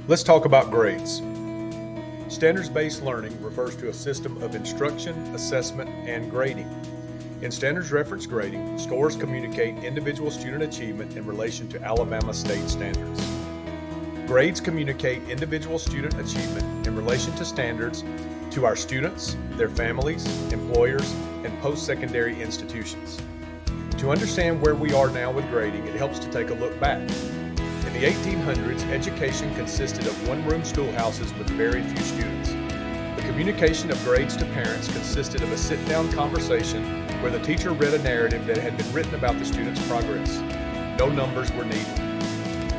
Let's talk about grades. Standards-based learning refers to a system of instruction, assessment, and grading. In standards reference grading, scores communicate individual student achievement in relation to Alabama state standards. Grades communicate individual student achievement in relation to standards to our students, their families, employers, and post-secondary institutions. To understand where we are now with grading, it helps to take a look back. In the 1800s, education consisted of one-room schoolhouses with very few students. The communication of grades to parents consisted of a sit-down conversation where the teacher read a narrative that had been written about the student's progress. No numbers were needed.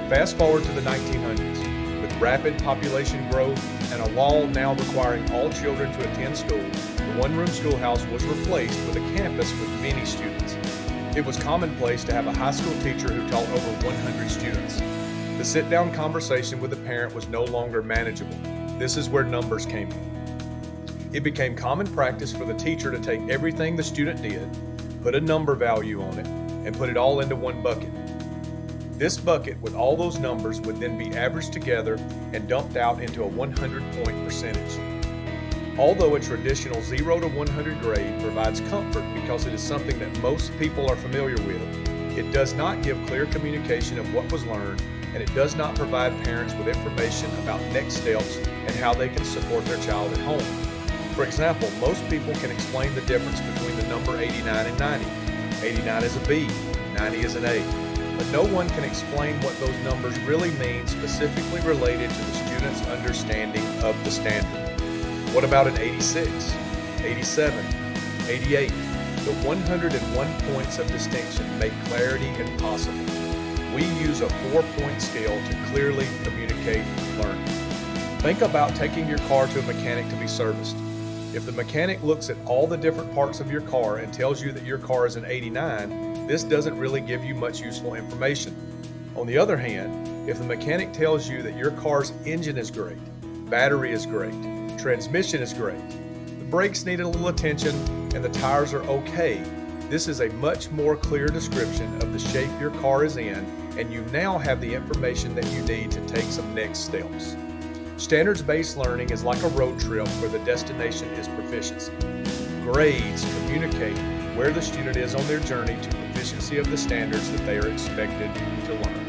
Fast forward to the 1900s. With rapid population growth and a law now requiring all children to attend school, the one-room schoolhouse was replaced with a campus with many students. It was commonplace to have a high school teacher who taught over 100 students. The sit-down conversation with the parent was no longer manageable. This is where numbers came in. It became common practice for the teacher to take everything the student did, put a number value on it, and put it all into one bucket. This bucket with all those numbers would then be averaged together and dumped out into a 100-point percentage. Although a traditional 0 to 100 grade provides comfort because it is something that most people are familiar with, it does not give clear communication of what was learned, and it does not provide parents with information about next steps and how they can support their child at home. For example, most people can explain the difference between the number 89 and 90. 89 is a B, 90 is an A. But no one can explain what those numbers really mean specifically related to the student's understanding of the standard. What about an 86, 87, 88? The 101 points of distinction make clarity impossible. We use a 4-point scale to clearly communicate learning. Think about taking your car to a mechanic to be serviced. If the mechanic looks at all the different parts of your car and tells you that your car is an 89, this doesn't really give you much useful information. On the other hand, if the mechanic tells you that your car's engine is great, battery is great, transmission is great, the brakes need a little attention, and the tires are okay, this is a much more clear description of the shape your car is in, and you now have the information that you need to take some next steps. Standards-based learning is like a road trip where the destination is proficiency. Grades communicate where the student is on their journey to proficiency of the standards that they are expected to learn.